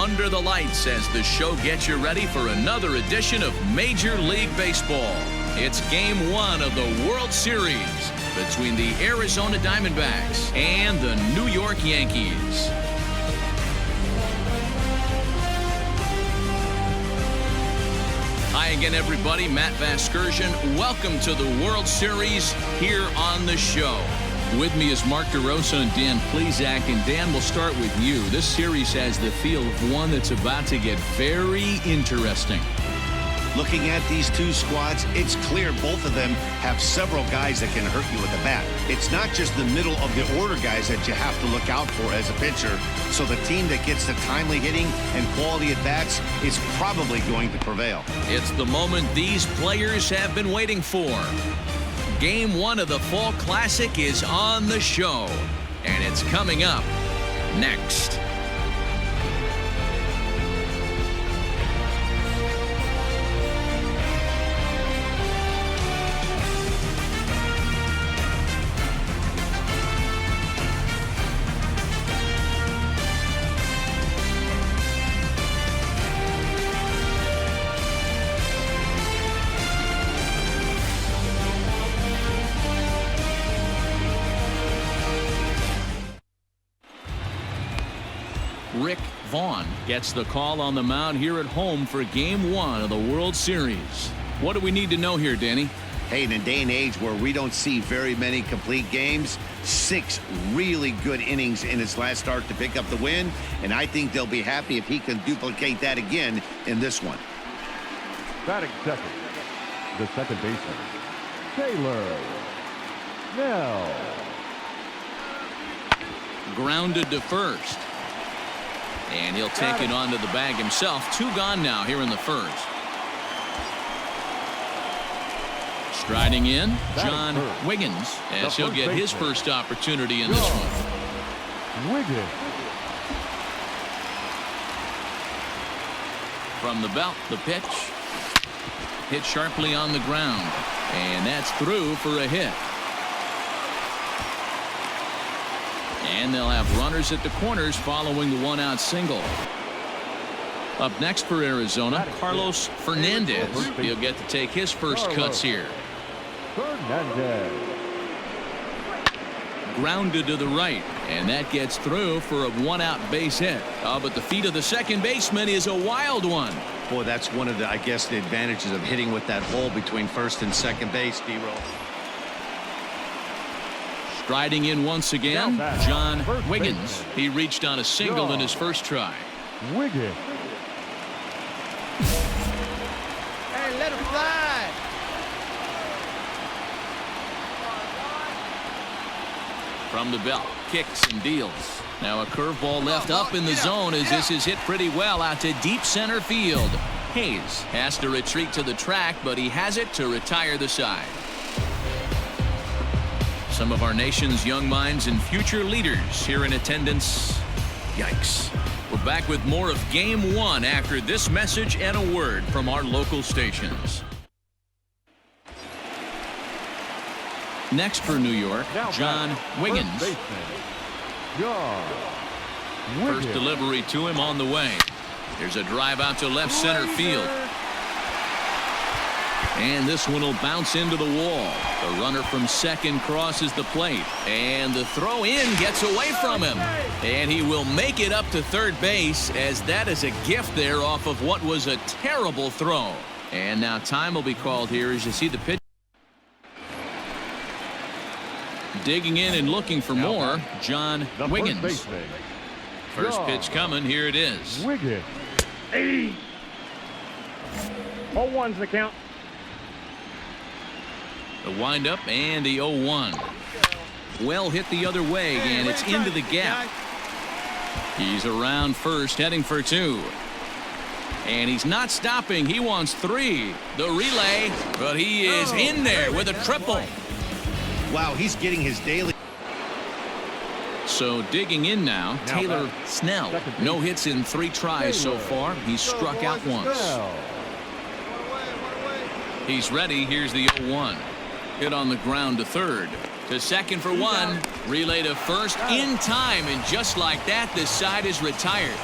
under the lights as the show gets you ready for another edition of Major League Baseball. It's Game 1 of the World Series between the Arizona Diamondbacks and the New York Yankees. Hi again, everybody. Matt Vasgersian. Welcome to the World Series here on the show. With me is Mark DeRosa and Dan Plesac. And Dan, we'll start with you. This series has the feel of one that's about to get very interesting. Looking at these two squads, it's clear both of them have several guys that can hurt you with the bat. It's not just the middle of the order guys that you have to look out for as a pitcher. So the team that gets the timely hitting and quality at bats is probably going to prevail. It's the moment these players have been waiting for. Game 1 of the Fall Classic is on the show, and it's coming up next. Rick Vaughn gets the call on the mound here at home for Game 1 of the World Series. What do we need to know here, Danny? Hey, in a day and age where we don't see very many complete games, 6 really good innings in his last start to pick up the win, and I think they'll be happy if he can duplicate that again in this one. Batting second, the second baseman, Taylor Snell. Grounded to first. And he'll take it onto the bag himself. 2 gone now here in the first. Striding in, John Wiggins, as he'll get his first opportunity in this one. Wiggins. From the belt, the pitch. Hit sharply on the ground. And that's through for a hit. And they'll have runners at the corners following the 1-out single. Up next for Arizona, Carlos Fernandez. He'll get to take his first cuts here. Fernandez. Grounded to the right, and that gets through for a 1-out base hit. But the feet of the second baseman is a wild one. Boy, that's one of the, I guess, the advantages of hitting with that hole between first and second base, D-Roll. Striding in once again, John Wiggins. He reached on a single in his first try. Wiggins. Hey, let him fly. From the belt, kicks and deals. Now a curveball left up in the zone as this is hit pretty well out to deep center field. Hayes has to retreat to the track, but he has it to retire the side. Some of our nation's young minds and future leaders here in attendance. Yikes. We're back with more of Game 1 after this message and a word from our local stations. Next for New York, John Wiggins. First delivery to him on the way. There's a drive out to left center field. And this one will bounce into the wall. The runner from second crosses the plate. And the throw in gets away from him. And he will make it up to third base as that is a gift there off of what was a terrible throw. And now time will be called here as you see the pitch. Digging in and looking for more, John Wiggins. First pitch coming. Here it is. Wiggins. 0-1's the count. The windup and the 0-1. Well hit the other way, and it's into the gap. He's around first, heading for 2. And he's not stopping. He wants 3. The relay, but he is in there with a triple. Wow, he's getting his daily. So digging in now, Taylor Snell. No hits in 3 tries so far. He's struck out once. He's ready. Here's the 0-1. Hit on the ground to third. To second for one. Relay to first in time, and just like that, this side is retired.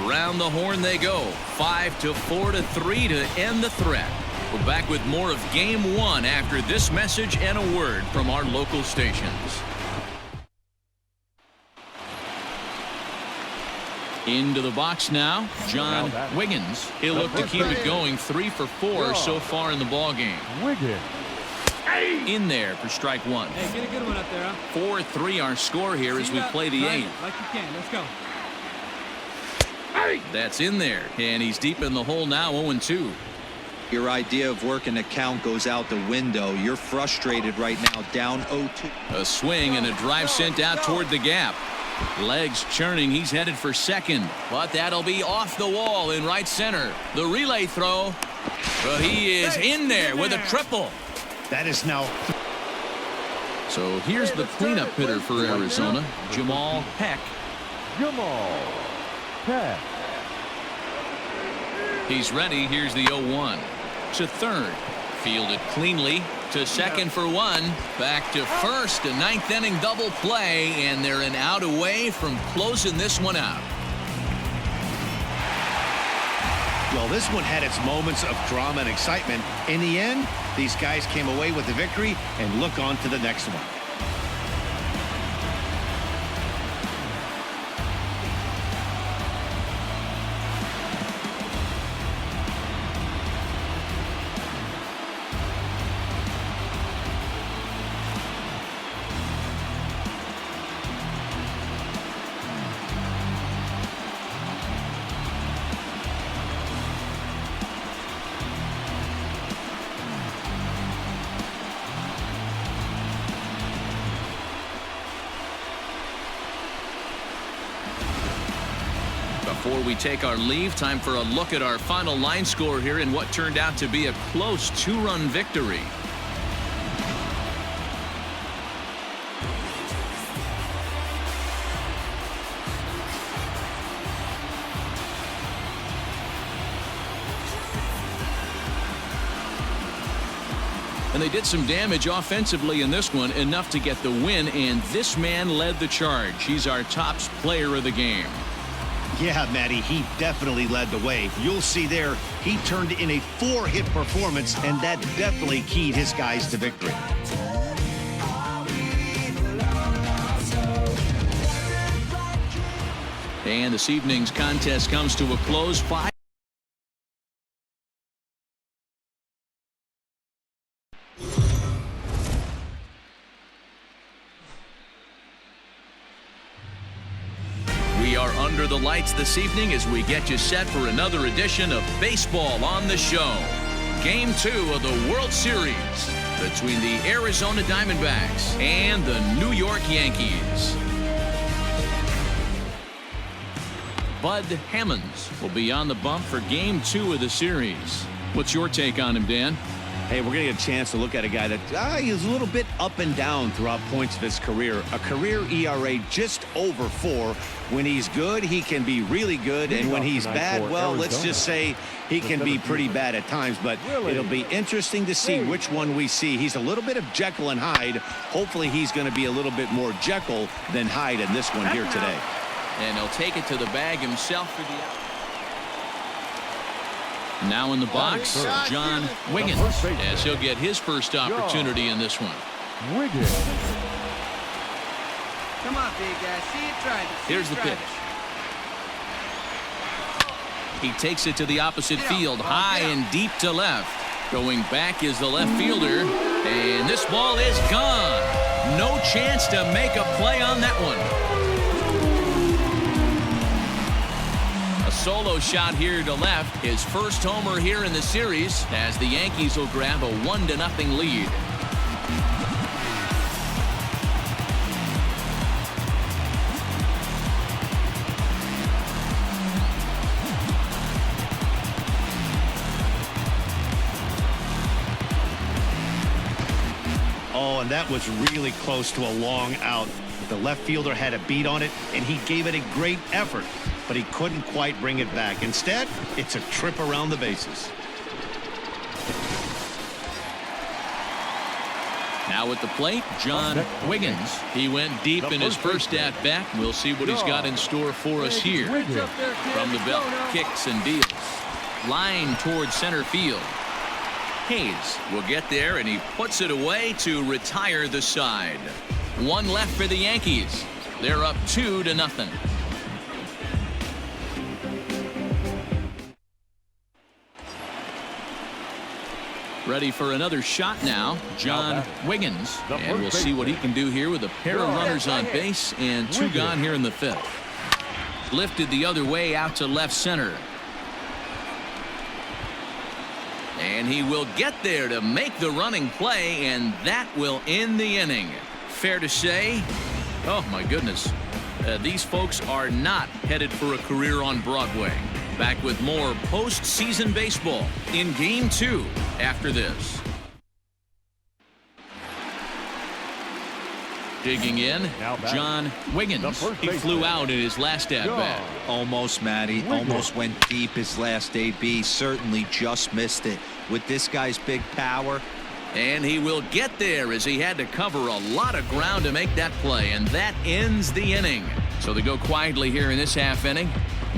Around the horn they go. 5-4 to 3 to end the threat. We're back with more of Game 1 after this message and a word from our local stations. Into the box now, John Wiggins. He'll look to keep it going. 3 for 4 so far in the ball game. Wiggins. In there for strike one. Hey, get a good one up there, huh? 4-3 our score here as we play the 8th. Like you can. Let's go. That's in there, and he's deep in the hole now. 0-2. Your idea of working the count goes out the window. You're frustrated right now, down 0-2. A swing and a drive sent out toward the gap. Legs churning. He's headed for second, but that'll be off the wall in right center. The relay throw. But he is in there with a triple. That is now. So here's the cleanup hitter for Arizona, Jamal Peck. Jamal Peck. He's ready. Here's the 0-1. To third. Fielded cleanly. To second for one. Back to first. A ninth inning double play, and they're an out away from closing this one out. Well, this one had its moments of drama and excitement. In the end, these guys came away with the victory and look on to the next one. Before we take our leave, time for a look at our final line score here in what turned out to be a close 2-run victory. And they did some damage offensively in this one, enough to get the win, and this man led the charge. He's our top player of the game. Yeah, Matty, he definitely led the way. You'll see there, he turned in a 4-hit performance, and that definitely keyed his guys to victory. And this evening's contest comes to a close. 5. We are under the lights this evening as we get you set for another edition of Baseball on the Show. Game 2 of the World Series between the Arizona Diamondbacks and the New York Yankees. Bud Hammonds will be on the bump for Game 2 of the series. What's your take on him, Dan? Hey, we're going to get a chance to look at a guy that is a little bit up and down throughout points of his career. A career ERA just over 4. When he's good, he can be really good. And when he's bad, well, let's just say he can be pretty bad at times. But it'll be interesting to see which one we see. He's a little bit of Jekyll and Hyde. Hopefully he's going to be a little bit more Jekyll than Hyde in this one here today. And he'll take it to the bag himself for the out. Now in the box, John Wiggins, as he'll get his first opportunity in this one. Wiggins. Come on, big guy. See it, try it. Here's the pitch. He takes it to the opposite field, high and deep to left. Going back is the left fielder, and this ball is gone. No chance to make a play on that one. A solo shot here to left. His first homer here in the series as the Yankees will grab a 1-0 lead. Oh, and that was really close to a long out. The left fielder had a beat on it, and he gave it a great effort, but he couldn't quite bring it back. Instead, it's a trip around the bases. Now at the plate, John Wiggins. He went deep in his first at bat. We'll see what he's got in store for us here. From the belt, kicks and deals. Line towards center field. Hayes will get there, and he puts it away to retire the side. One left for the Yankees. They're up 2-0. Ready for another shot now, John Wiggins. And we'll see what he can do here with a pair of runners on base and 2 gone here in the 5th. Lifted the other way out to left center. And he will get there to make the running play, and that will end the inning. Fair to say, oh my goodness, these folks are not headed for a career on Broadway. Back with more postseason baseball in Game 2 after this. Digging in, John Wiggins. He flew out in his last at-bat. Almost, Matty. Almost went deep his last AB. Certainly just missed it. With this guy's big power. And he will get there as he had to cover a lot of ground to make that play. And that ends the inning. So they go quietly here in this half inning.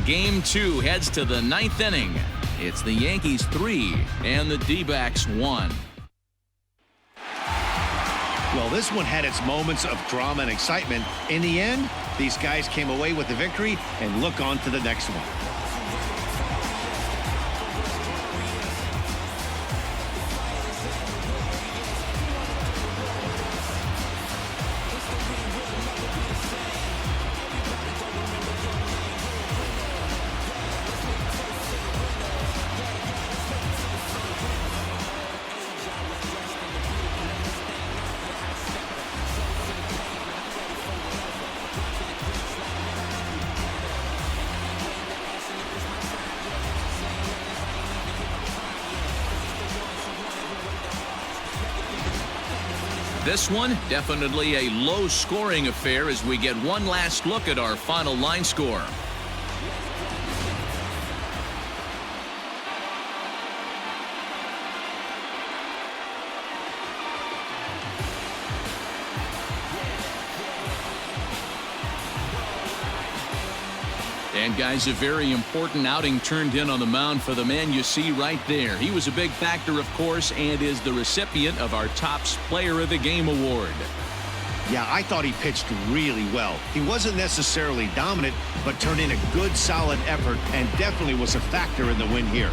Game 2 heads to the 9th inning. It's the Yankees 3 and the D-backs 1. Well, this one had its moments of drama and excitement. In the end, these guys came away with the victory and look on to the next one. This one, definitely a low-scoring affair as we get one last look at our final line score. And guys, a very important outing turned in on the mound for the man you see right there. He was a big factor, of course, and is the recipient of our Topps Player of the Game award. Yeah, I thought he pitched really well. He wasn't necessarily dominant, but turned in a good, solid effort and definitely was a factor in the win here.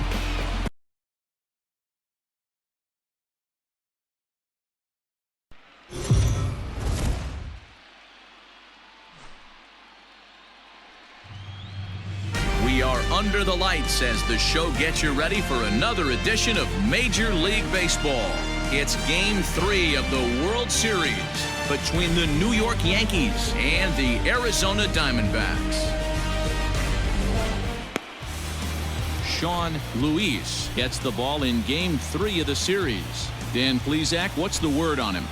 We are under the lights as the show gets you ready for another edition of Major League Baseball. It's Game 3 of the World Series between the New York Yankees and the Arizona Diamondbacks. Sean Luis gets the ball in Game 3 of the series. Dan Plesac, what's the word on him?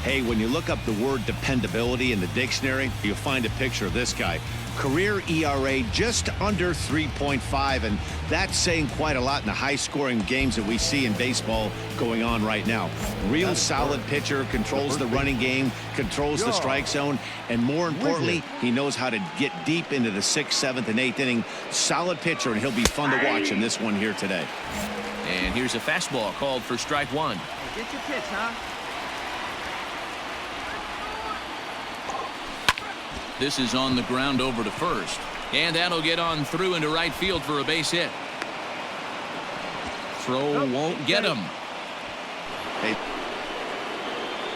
Hey, when you look up the word dependability in the dictionary, you'll find a picture of this guy. Career ERA just under 3.5, and that's saying quite a lot in the high-scoring games that we see in baseball going on right now. Real solid pitcher, controls the running game, controls the strike zone, and more importantly, he knows how to get deep into the 6th, 7th, and 8th inning. Solid pitcher, and he'll be fun to watch in this one here today. And here's a fastball called for strike 1. Get your pitch, huh? This is on the ground over to first. And that'll get on through into right field for a base hit. Throw won't get him.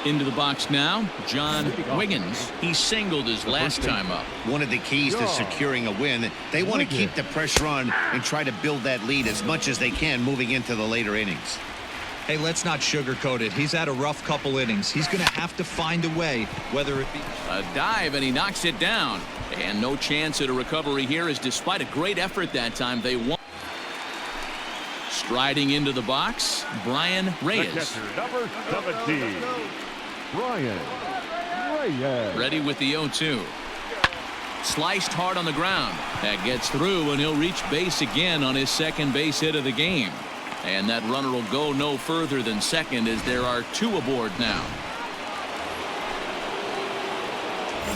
Into the box now, John Wiggins. He singled his last time up. One of the keys to securing a win, they want to keep the pressure on and try to build that lead as much as they can moving into the later innings. Hey, let's not sugarcoat it. He's had a rough couple innings. He's going to have to find a way, whether it be a dive, and he knocks it down. And no chance at a recovery here, as despite a great effort that time, they won. Striding into the box, Brian Reyes. Number 17, Brian Reyes. Ready with the 0-2. Sliced hard on the ground. That gets through, and he'll reach base again on his second base hit of the game. And that runner will go no further than second as there are 2 aboard now.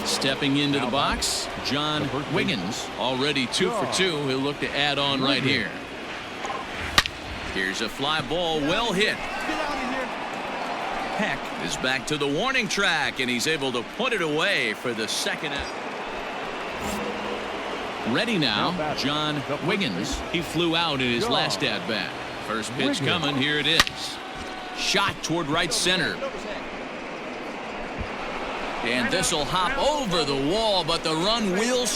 Stepping into the box, John Wiggins, already 2 for 2. He'll look to add on right here. Here's a fly ball, well hit. Peck is back to the warning track, and he's able to put it away for the second out. Ready now, John Wiggins. He flew out in his last at-bat. First pitch coming, here it is. Shot toward right center. And this will hop over the wall, but the run will.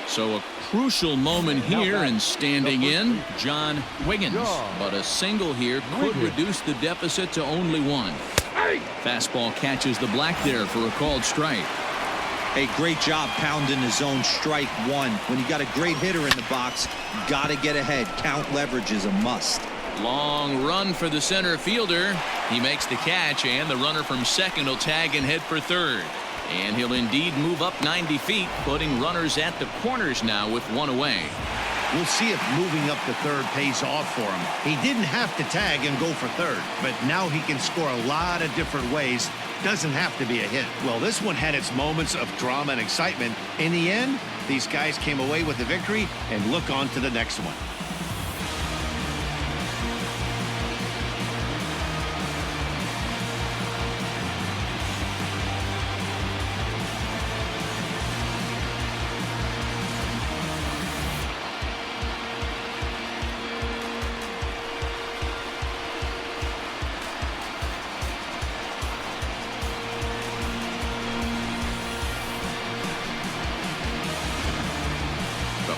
So a crucial moment here, and standing in, John Wiggins. But a single here could reduce the deficit to only 1. Fastball catches the black there for a called strike. Hey, great job pounding the zone. Strike 1. When you got a great hitter in the box, got to get ahead. Count leverage is a must. Long run for the center fielder. He makes the catch, and the runner from second will tag and head for third. And he'll indeed move up 90 feet, putting runners at the corners now with 1 away. We'll see if moving up to third pays off for him. He didn't have to tag and go for third, but now he can score a lot of different ways. Doesn't have to be a hit. Well, this one had its moments of drama and excitement. In the end, these guys came away with the victory, and look on to the next one.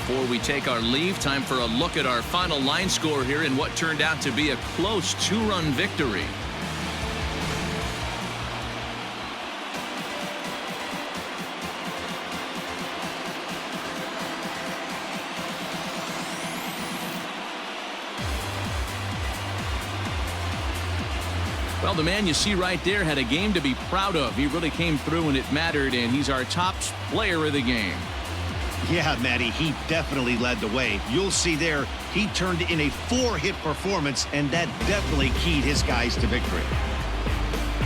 Before we take our leave, time for a look at our final line score here in what turned out to be a close 2-run victory. Well, the man you see right there had a game to be proud of. He really came through and it mattered, and he's our top player of the game. Yeah, Matty, he definitely led the way. You'll see there, he turned in a 4-hit performance, and that definitely keyed his guys to victory.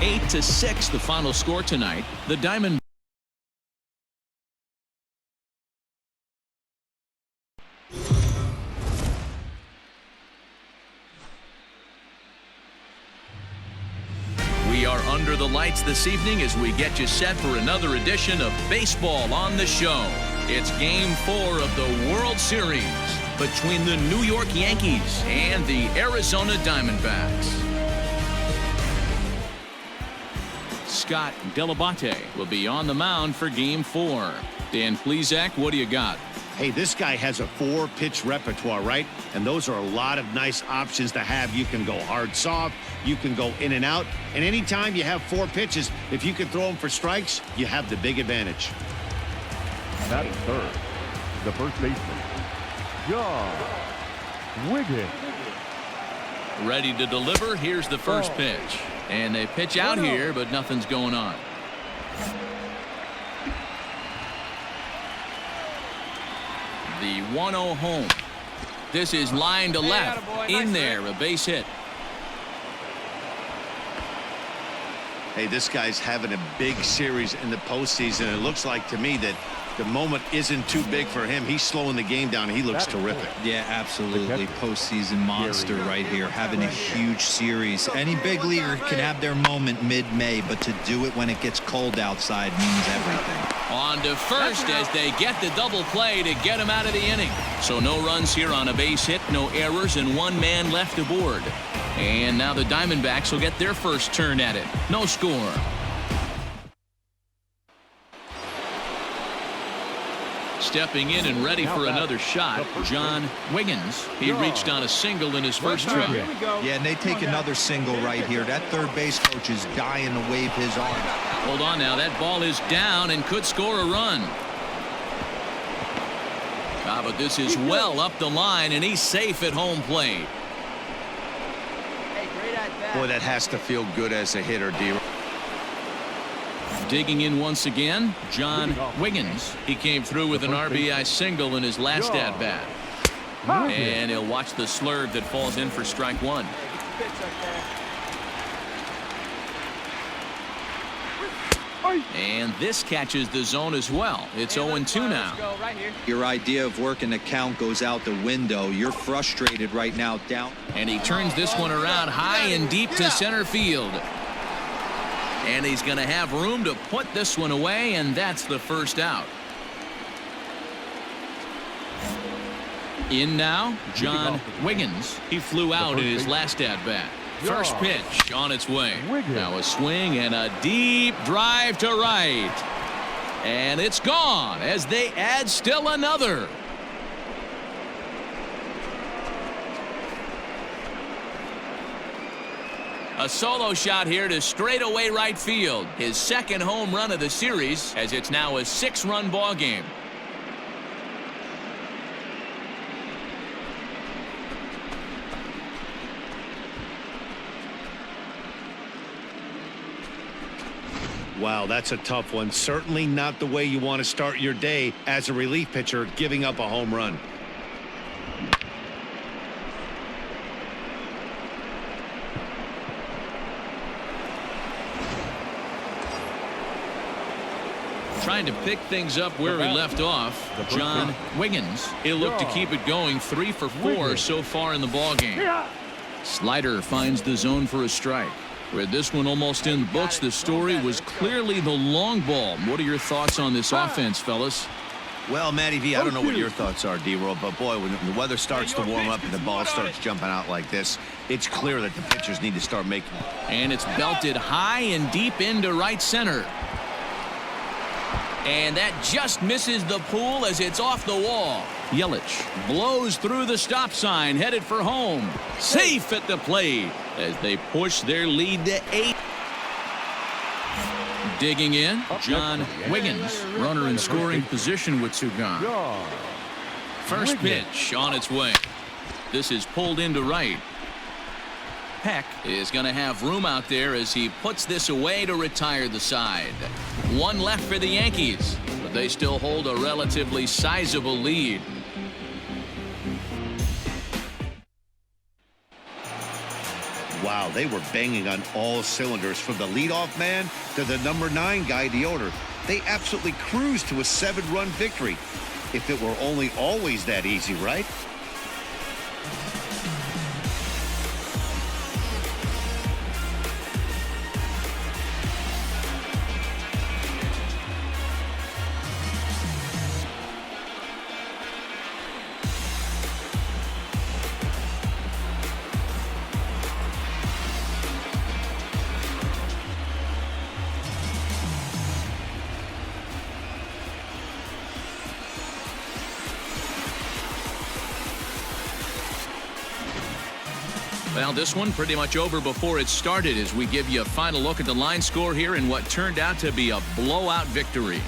8-6 the final score tonight. The Diamondbacks. We are under the lights this evening as we get you set for another edition of Baseball on the Show. It's Game 4 of the World Series between the New York Yankees and the Arizona Diamondbacks. Scott Delabate will be on the mound for Game 4. Dan Plesac, what do you got? Hey, this guy has a 4-pitch repertoire, right? And those are a lot of nice options to have. You can go hard, soft. You can go in and out. And anytime you have 4 pitches, if you can throw them for strikes, you have the big advantage. Batting third, the first baseman, John Wiggins. Ready to deliver. Here's the first pitch. And they pitch out here, but nothing's going on. The 1-0 home. This is line to left. In there, a base hit. Hey, this guy's having a big series in the postseason. It looks like to me that the moment isn't too big for him. He's slowing the game down. He looks terrific. Yeah, absolutely. Postseason monster right here, having a huge series. Any big leaguer can have their moment mid-May, but to do it when it gets cold outside means everything. On to first as they get the double play to get him out of the inning. So no runs here on a base hit, no errors, and 1 man left aboard. And now the Diamondbacks will get their first turn at it. No score. Stepping in and ready for another shot, John Wiggins. He reached on a single in his first try. Yeah, and they take another single right here. That third base coach is dying to wave his arm. Hold on now. That ball is down and could score a run. But this is well up the line, and he's safe at home plate. Hey, great at bat. Boy, that has to feel good as a hitter, D. Digging in once again, John Wiggins. He came through with an RBI single in his last at-bat. And he'll watch the slurve that falls in for strike 1. And this catches the zone as well. It's 0-2 now. Go right here. Your idea of working the count goes out the window. You're frustrated right now, down. And he turns this one around high and deep to center field. And he's going to have room to put this one away, and that's the first out. In now, John Wiggins. He flew out in his last at-bat. First pitch on its way. Now a swing and a deep drive to right. And it's gone as they add still another. A solo shot here to straightaway right field. His second home run of the series, as it's now a 6-run ball game. Wow, that's a tough one. Certainly not the way you want to start your day as a relief pitcher, giving up a home run. Trying to pick things up where we left off. John Wiggins. He'll look to keep it going. 3 for 4 so far in the ball game. Slider finds the zone for a strike. With this one almost in the books, the story was clearly the long ball. What are your thoughts on this offense, fellas? Well, Matty V, I don't know what your thoughts are, D-Roll, but boy, when the weather starts to warm up and the ball starts jumping out like this, it's clear that the pitchers need to start making. And it's belted high and deep into right center. And that just misses the pool as it's off the wall. Yelich blows through the stop sign, headed for home. Safe at the plate as they push their lead to 8. Digging in, John Wiggins, runner in scoring position with 2 gone. First pitch on its way. This is pulled into right. Peck is going to have room out there as he puts this away to retire the side. 1 left for the Yankees, but they still hold a relatively sizable lead. Wow, they were banging on all cylinders from the leadoff man to the number 9 guy, the owner. They absolutely cruised to a 7-run victory. If it were only always that easy, right? Well, this one pretty much over before it started as we give you a final look at the line score here in what turned out to be a blowout victory.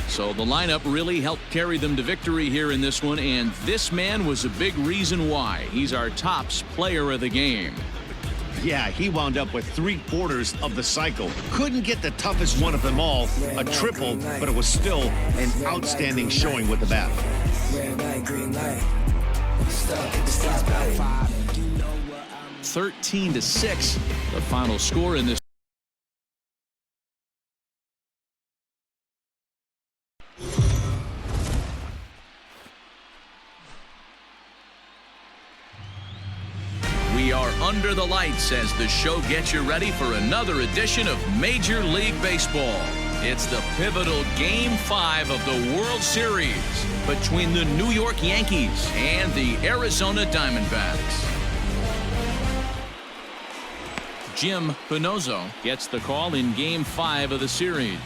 So the lineup really helped carry them to victory here in this one, and this man was a big reason why. He's our tops player of the game. Yeah, he wound up with 3/4 of the cycle. Couldn't get the toughest one of them all, a triple, but it was still an outstanding showing with the bat. 13-6, the final score in this. We are under the lights as the show gets you ready for another edition of Major League Baseball. It's the pivotal Game 5 of the World Series between the New York Yankees and the Arizona Diamondbacks. Jim Pinozzo gets the call in Game 5 of the series.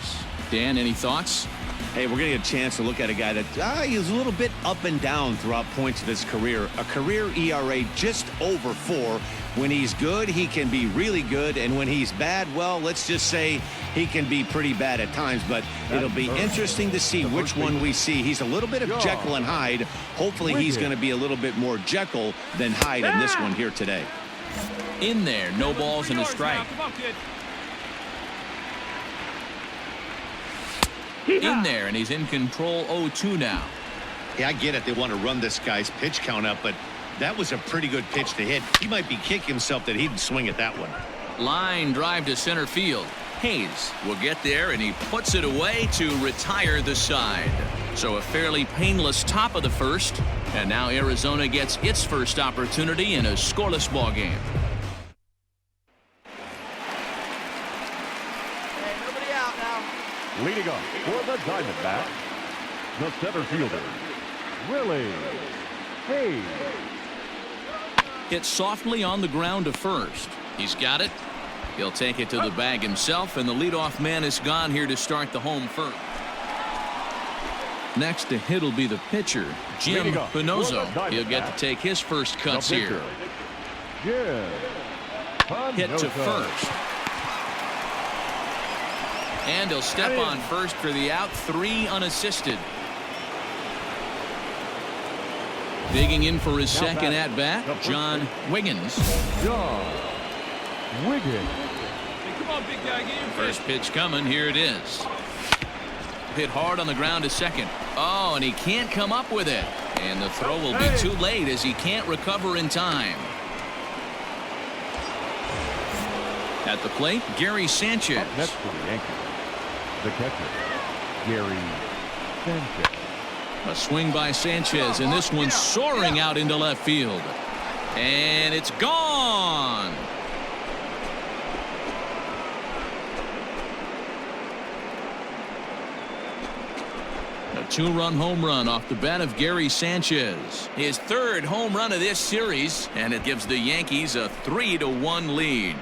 Dan, any thoughts? Hey, we're going to get a chance to look at a guy that he's a little bit up and down throughout points of his career. A career ERA just over 4. When he's good, he can be really good. And when he's bad, well, let's just say he can be pretty bad at times. But it'll be interesting to see which one we see. He's a little bit of Jekyll and Hyde. Hopefully he's going to be a little bit more Jekyll than Hyde in this one here today. In there, no balls and a strike. in there, and he's in control 0-2 now. Yeah, I get it. They want to run this guy's pitch count up, but that was a pretty good pitch to hit. He might be kicking himself that he didn't swing at that one. Line drive to center field. Hayes will get there, and he puts it away to retire the side. So a fairly painless top of the first, and now Arizona gets its first opportunity in a scoreless ball game. Hey, nobody out now. Leading off for the Diamondbacks, the center fielder, Willie Hayes. Hit softly on the ground to first. He's got it. He'll take it to the bag himself, and the leadoff man is gone here to start the home first. Next to hit will be the pitcher, Jim Pinozo. He'll get to take his first cuts here. Hit to first. And he'll step on first for the out, 3 unassisted. Digging in for his second at-bat, John Wiggins. Hey, come on, big guy, get your First pitch coming. Here it is. Hit hard on the ground to second. Oh, and he can't come up with it. And the throw will be too late as he can't recover in time. At the plate, Gary Sanchez. Up next for the Yankees, the catcher, Gary Sanchez. A swing by Sanchez, and this one's soaring out into left field. And it's gone. A 2-run home run off the bat of Gary Sanchez. His 3rd home run of this series, and it gives the Yankees a 3-1 lead.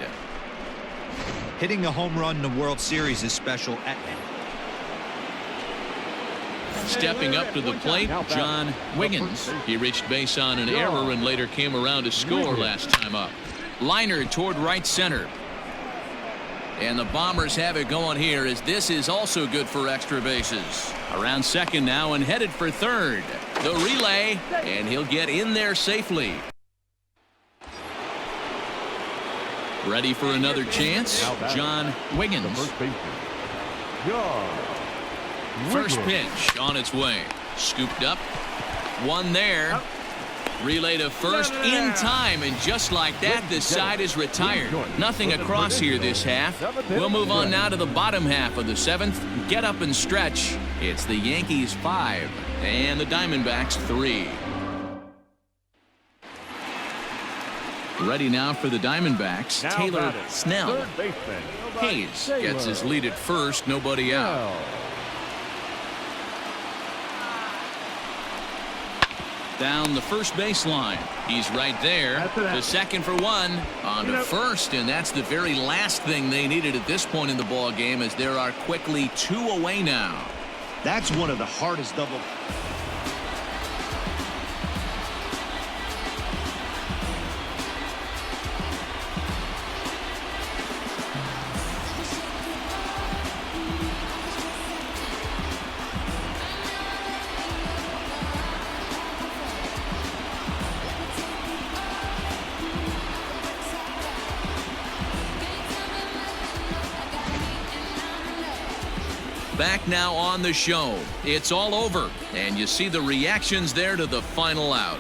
Hitting a home run in the World Series is special. Stepping up to the plate, John Wiggins. He reached base on an error and later came around to score last time up. Liner toward right center. And the Bombers have it going here, as this is also good for extra bases. Around second now and headed for third. The relay, and he'll get in there safely. Ready for another chance, John Wiggins. First pitch on its way. Scooped up. One there. Relay to first in time, and just like that, this side is retired. Nothing across here this half. We'll move on now to the bottom half of the 7th. Get up and stretch. It's the Yankees 5 and the Diamondbacks 3. Ready now for the Diamondbacks, Taylor Snell. Hayes gets his lead at first, nobody out. Down the first baseline. He's right there. The second for one. On to first, and that's the very last thing they needed at this point in the ball game, as there are quickly 2 away now. That's one of the hardest double. Back now on the show. It's all over, and you see the reactions there to the final out.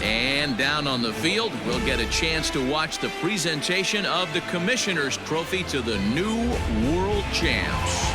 And down on the field, we'll get a chance to watch the presentation of the Commissioner's Trophy to the new World Champs.